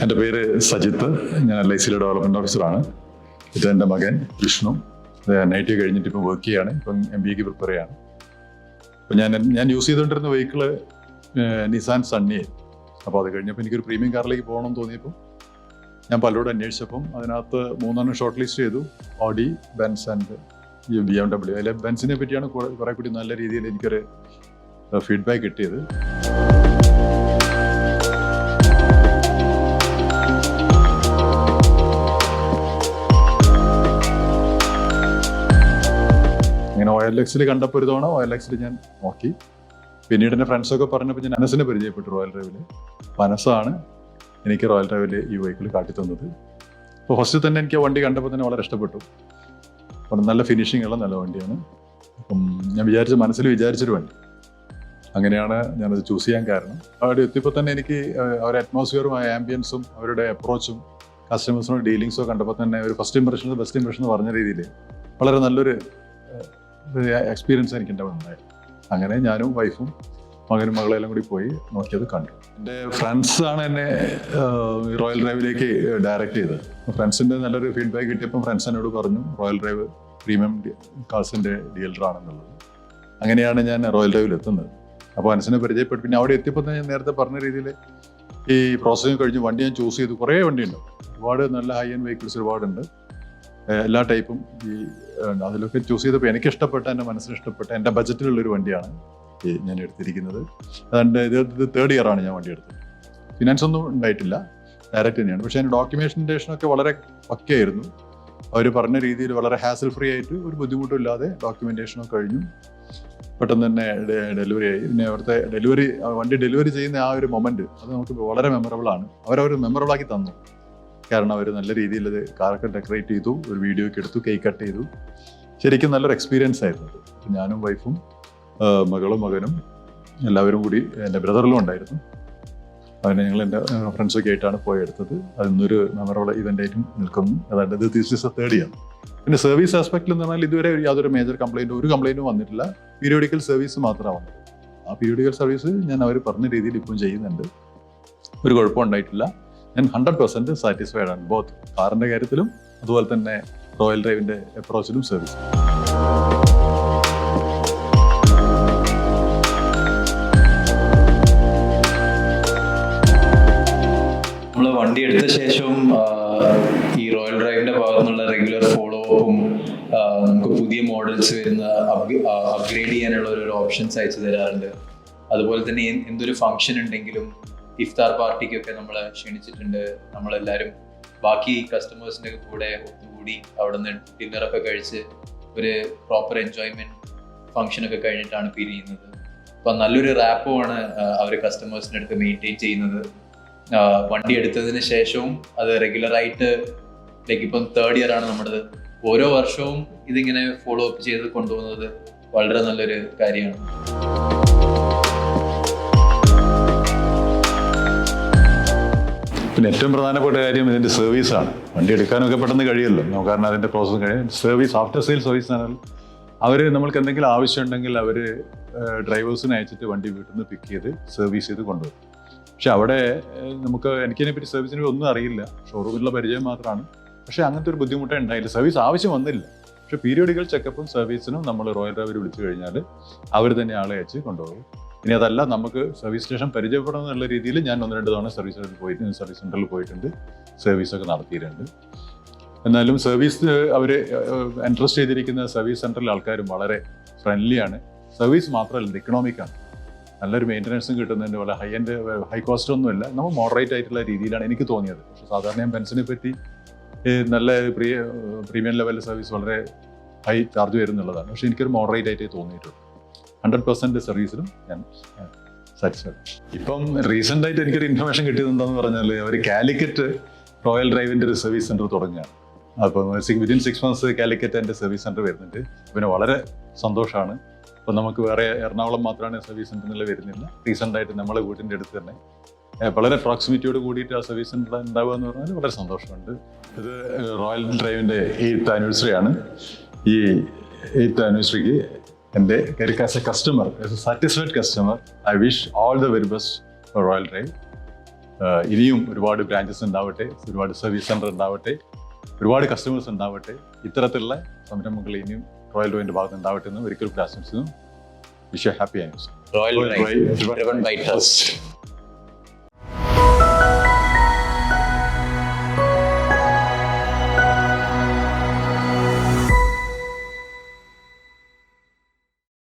എൻ്റെ പേര് സജിത്ത്. ഞാൻ LIC ഡെവലപ്മെൻറ്റ് ഓഫീസറാണ്. ഇത് എൻ്റെ മകൻ വിഷ്ണു. നൈറ്റ് കഴിഞ്ഞിട്ട് ഇപ്പോൾ വർക്ക് ചെയ്യാണ്. ഇപ്പം MBAക്ക് പ്രിപ്പയർ ചെയ്യാണ്. അപ്പോൾ ഞാൻ യൂസ് ചെയ്തുകൊണ്ടിരുന്ന വെഹിക്കിള് നിസാൻ സണ്ണി. അപ്പോൾ അത് കഴിഞ്ഞപ്പോൾ എനിക്കൊരു പ്രീമിയം കാറിലേക്ക് പോകണമെന്ന് തോന്നിയപ്പോൾ ഞാൻ പലരോട് അന്വേഷിച്ചപ്പം അതിനകത്ത് 3 ഷോർട്ട് ലിസ്റ്റ് ചെയ്തു. Audi, Benz and BMW. അതിലെ ബെൻസിനെ പറ്റിയാണ് കുറേ കൂടി നല്ല രീതിയിൽ എനിക്കൊരു ഫീഡ്ബാക്ക് കിട്ടിയത്. ഇങ്ങനെ OLXൽ കണ്ടപ്പോൾ ഒരു തവണ OLXൽ ഞാൻ നോക്കി. പിന്നീട് എൻ്റെ ഫ്രണ്ട്സൊക്കെ പറഞ്ഞപ്പോൾ ഞാൻ അനസിനെ പരിചയപ്പെട്ടു റോയൽ ഡ്രൈവിൽ. അപ്പോൾ അനസാണ് എനിക്ക് റോയൽ ഡ്രൈവിൽ ഈ വെഹിക്കിൾ കാട്ടിത്തന്നത്. അപ്പോൾ ഫസ്റ്റ് തന്നെ എനിക്ക് ആ വണ്ടി കണ്ടപ്പോൾ തന്നെ വളരെ ഇഷ്ടപ്പെട്ടു. അപ്പം നല്ല ഫിനിഷിംഗ് ഉള്ള നല്ല വണ്ടിയാണ്. അപ്പം ഞാൻ മനസ്സിൽ വിചാരിച്ചൊരു വണ്ടി. അങ്ങനെയാണ് ഞാനത് ചൂസ് ചെയ്യാൻ കാരണം. അവിടെ എത്തിയപ്പോൾ തന്നെ എനിക്ക് അവരുടെ അറ്റ്മോസ്ഫിയറും ആംബിയൻസും അവരുടെ അപ്രോച്ചും കസ്റ്റമേഴ്സിനോട് ഡീലിങ്സോ കണ്ടപ്പോൾ തന്നെ ഒരു ഫസ്റ്റ് ഇംപ്രഷൻ ബെസ്റ്റ് ഇംപ്രഷൻ എന്ന് പറഞ്ഞ രീതിയിൽ വളരെ നല്ലൊരു എക്സ്പീരിയൻസ് എനിക്ക് എൻ്റെ ഉണ്ടായത്. അങ്ങനെ ഞാനും വൈഫും മകനും മകളെല്ലാം കൂടി പോയി നോക്കിയത് കണ്ടു. എൻ്റെ ഫ്രണ്ട്സാണ് എന്നെ റോയൽ ഡ്രൈവിലേക്ക് ഡയറക്റ്റ് ചെയ്തത്. ഫ്രണ്ട്സിൻ്റെ നല്ലൊരു ഫീഡ്ബാക്ക് കിട്ടിയപ്പം ഫ്രണ്ട്സ് എന്നോട് പറഞ്ഞു റോയൽ ഡ്രൈവ് പ്രീമിയം കാർസിൻ്റെ ഡീലറാണെന്നുള്ളത്. അങ്ങനെയാണ് ഞാൻ റോയൽ ഡ്രൈവിൽ എത്തുന്നത്. അപ്പോൾ മനസ്സിനെ പരിചയപ്പെട്ടു. പിന്നെ അവിടെ എത്തിയപ്പോൾ ഞാൻ നേരത്തെ പറഞ്ഞ രീതിയിൽ ഈ പ്രോസസ്സിങ് കഴിഞ്ഞ് വണ്ടി ഞാൻ ചൂസ് ചെയ്തു. കുറേ വണ്ടിയുണ്ട്, ഒരുപാട് നല്ല ഹൈ എൻഡ് വെഹിക്കിൾസ് ഒരുപാടുണ്ട്, എല്ലാ ടൈപ്പും. അതിലൊക്കെ ചൂസ് ചെയ്തപ്പോൾ എനിക്ക് ഇഷ്ടപ്പെട്ട, എൻ്റെ മനസ്സിന് ഇഷ്ടപ്പെട്ട, എൻ്റെ ബജറ്റിലുള്ളൊരു വണ്ടിയാണ് ഞാൻ എടുത്തിരിക്കുന്നത്. അതുകൊണ്ട് ഇത് 3rd ഇയറാണ് ഞാൻ വണ്ടി എടുത്തത്. ഫിനാൻസ് ഒന്നും ഉണ്ടായിട്ടില്ല, ഡയറക്റ്റ് തന്നെയാണ്. പക്ഷേ അതിൻ്റെ ഡോക്യുമെൻറ്റേഷനൊക്കെ വളരെ പക്കയായിരുന്നു. അവർ പറഞ്ഞ രീതിയിൽ വളരെ ഹാസിൽ ഫ്രീ ആയിട്ട് ഒരു ബുദ്ധിമുട്ടും ഇല്ലാതെ ഡോക്യുമെൻറ്റേഷനൊക്കെ കഴിഞ്ഞു. പെട്ടെന്ന് തന്നെ ഡെലിവറി ആയി. പിന്നെ അവിടുത്തെ വണ്ടി ഡെലിവറി ചെയ്യുന്ന ആ ഒരു മൊമെൻറ്റ് അത് നമുക്ക് വളരെ മെമ്മറബിളാണ്. അവരവർ മെമ്മറബിളാക്കി തന്നു. കാരണം അവർ നല്ല രീതിയിൽ അത് കാറൊക്കെ ഡെക്കറേറ്റ് ചെയ്തു, ഒരു വീഡിയോ ഒക്കെ എടുത്തു, കേക്ക് കട്ട് ചെയ്തു. ശരിക്കും നല്ലൊരു എക്സ്പീരിയൻസ് ആയിരുന്നു അത്. ഞാനും വൈഫും മകളും മകനും എല്ലാവരും കൂടി, എൻ്റെ ബ്രദറിലും ഉണ്ടായിരുന്നു. അതിനെ ഞങ്ങൾ എൻ്റെ ഫ്രണ്ട്സൊക്കെ ആയിട്ടാണ് പോയി എടുത്തത്. അതിന്നൊരു മെമ്മറബിൾ ഇവൻ്റായിട്ടും നിൽക്കുന്നു. അതായത് ദിസ് ഈസ് 3rd ഇയർ. പിന്നെ സർവീസ് ആസ്പെക്റ്റിൽ എന്ന് പറഞ്ഞാൽ ഇതുവരെ യാതൊരു മേജർ ഒരു കംപ്ലൈൻറ്റും വന്നിട്ടില്ല. പീരിയോഡിക്കൽ സർവീസ് മാത്രമാണ് വന്നത്. ആ പീരിയോഡിക്കൽ സർവീസ് ഞാൻ അവർ പറഞ്ഞ രീതിയിൽ ഇപ്പം ചെയ്യുന്നുണ്ട്. ഒരു കുഴപ്പം ഉണ്ടായിട്ടില്ല. ഞാൻ 100% സാറ്റിസ്ഫൈഡ് ആണ്, ബോത്ത് കാറിൻ്റെ കാര്യത്തിലും അതുപോലെ തന്നെ റോയൽ ഡ്രൈവിൻ്റെ അപ്രോച്ചിലും സർവീസിലും. നമ്മൾ വണ്ടി എടുത്ത ശേഷവും ഈ റോയൽ ഡ്രൈവിന്റെ ഭാഗത്തു നിന്നുള്ള റെഗുലർ ഫോളോ അപ്പും നമുക്ക് പുതിയ മോഡൽസ് വരുന്ന അപ്ഗ്രേഡ് ചെയ്യാനുള്ള ഒരു ഓപ്ഷൻസ് അയച്ചു തരാറുണ്ട്. അതുപോലെ തന്നെ എന്തൊരു ഫംഗ്ഷൻ ഉണ്ടെങ്കിലും ഇഫ്താർ പാർട്ടിക്കൊക്കെ നമ്മളെ ക്ഷണിച്ചിട്ടുണ്ട്. നമ്മളെല്ലാവരും ബാക്കി കസ്റ്റമേഴ്സിൻ്റെ കൂടെ ഒത്തുകൂടി അവിടെ നിന്ന് ഡിന്നറൊക്കെ കഴിച്ച് ഒരു പ്രോപ്പർ എൻജോയ്മെന്റ് ഫംഗ്ഷനൊക്കെ കഴിഞ്ഞിട്ടാണ് പിരിയുന്നത്. അപ്പം നല്ലൊരു റാപ്പുമാണ് അവർ കസ്റ്റമേഴ്സിൻ്റെ അടുത്ത് മെയിൻറ്റെയിൻ ചെയ്യുന്നത്. വണ്ടി എടുത്തതിന് ശേഷവും അത് റെഗുലറായിട്ട് ഇപ്പം 3rd ഇയർ ആണ് നമ്മുടെ. ഓരോ വർഷവും ഇതിങ്ങനെ ഫോളോ അപ്പ് ചെയ്ത് കൊണ്ടുപോകുന്നത് വളരെ നല്ലൊരു കാര്യമാണ്. പിന്നെ ഏറ്റവും പ്രധാനപ്പെട്ട കാര്യം ഇതിൻ്റെ സർവീസാണ്. വണ്ടി എടുക്കാനൊക്കെ പെട്ടെന്ന് കഴിയുമല്ലോ, കാരണം അതിൻ്റെ പ്രോസസ്സ് കഴിയും. സർവീസ്, ആഫ്റ്റർ സെയിൽ സർവീസ് ആണെങ്കിൽ അവർ നമ്മൾക്ക് എന്തെങ്കിലും ആവശ്യമുണ്ടെങ്കിൽ അവർ ഡ്രൈവേഴ്സിനെ അയച്ചിട്ട് വണ്ടി വീട്ടിൽ നിന്ന് പിക്ക് ചെയ്ത് സർവീസ് ചെയ്ത് കൊണ്ടുവരും. പക്ഷെ അവിടെ എനിക്കതിനെ പറ്റി സർവീസിനെ ഒന്നും അറിയില്ല, ഷോറൂമിലുള്ള പരിചയം മാത്രമാണ്. പക്ഷേ അങ്ങനത്തെ ഒരു ബുദ്ധിമുട്ടേ ഉണ്ടായില്ല, സർവീസ് ആവശ്യം വന്നില്ല. പക്ഷേ പീരിയോഡിക്കൽ ചെക്കപ്പും സർവീസിനും നമ്മൾ റോയൽ ഡ്രൈവർ വിളിച്ചു കഴിഞ്ഞാൽ അവർ തന്നെ ആളെ അയച്ച് കൊണ്ടുപോകും. ഇനി അതല്ല, നമുക്ക് സർവീസ് സ്റ്റേഷൻ പരിചയപ്പെടണം എന്നുള്ള രീതിയിൽ ഞാൻ 1-2 തവണ സർവീസ് സെൻറ്ററിൽ പോയിട്ടുണ്ട്, സർവീസൊക്കെ നടത്തിയിട്ടുണ്ട്. എന്നാലും സർവീസ് അവർ ഇൻട്രസ്റ്റ് ചെയ്തിരിക്കുന്ന സർവീസ് സെൻറ്ററിലെ ആൾക്കാരും വളരെ ഫ്രണ്ട്ലിയാണ്. സർവീസ് മാത്രമല്ല, ഇക്കണോമിക്കാണ്. നല്ലൊരു മെയിൻ്റനൻസും കിട്ടുന്നതിൻ്റെ പോലെ ഹൈ കോസ്റ്റ് ഒന്നുമില്ല. നമ്മൾ മോഡറേറ്റ് ആയിട്ടുള്ള രീതിയിലാണ് എനിക്ക് തോന്നിയത്. പക്ഷേ സാധാരണ ഞാൻ ബെൻസിനെ പറ്റി നല്ല പ്രീമിയം ലെവലിൽ സർവീസ് വളരെ ഹൈ ചാർജ് വരുന്നുള്ളതാണ്. പക്ഷേ എനിക്കൊരു മോഡറേറ്റ് ആയിട്ടേ തോന്നിയിട്ടുള്ളൂ. 100% സർവീസിലും ഞാൻ സാറ്റിസ്ഫൈഡ്. ഇപ്പം റീസെൻ്റ് ആയിട്ട് എനിക്കൊരു ഇൻഫർമേഷൻ കിട്ടിയത് എന്താണെന്ന് പറഞ്ഞാൽ അവർ കാലിക്കറ്റ് റോയൽ ഡ്രൈവിൻ്റെ ഒരു സർവീസ് സെൻറ്റർ തുടങ്ങുകയാണ്. അപ്പം വിതിൻ 6 months കാലിക്കറ്റ് എൻ്റെ സർവീസ് സെൻറ്റർ വരുന്നുണ്ട്. പിന്നെ വളരെ സന്തോഷമാണ്. അപ്പം നമുക്ക് വേറെ എറണാകുളം മാത്രമാണ് സർവീസ് സെൻറ്ററിൽ വരുന്നില്ല. റീസെൻ്റായിട്ട് നമ്മളെ വീട്ടിൻ്റെ അടുത്ത് തന്നെ വളരെ പ്രോക്സിമിറ്റിയോട് കൂടിയിട്ട് ആ സർവീസ് സെൻറ്റർ ഉണ്ടാവുക എന്ന് പറഞ്ഞാൽ വളരെ സന്തോഷമുണ്ട്. ഇത് റോയൽ ഡ്രൈവിൻ്റെ 8th ആനിവേഴ്സറി ആണ്. ഈ 8th ആനിവേഴ്സറിക്ക് എൻ്റെ as A customer, as A satisfied customer, I wish all the very best for Royal Drive. ഇനിയും ഒരുപാട് ബ്രാഞ്ചസ് ഉണ്ടാവട്ടെ, ഒരുപാട് സർവീസ് സെൻറ്റർ ഉണ്ടാവട്ടെ, ഒരുപാട് കസ്റ്റമേഴ്സ് ഉണ്ടാവട്ടെ. ഇത്തരത്തിലുള്ള സംരംഭങ്ങൾ ഇനിയും റോയൽ ഡ്രൈവിൻ്റെ ഭാഗത്ത് ഉണ്ടാവട്ടെ എന്ന് ഒരിക്കലും ആശംസിക്കുന്നു. Wish happy anniversary. Royal Drive, driven by trust.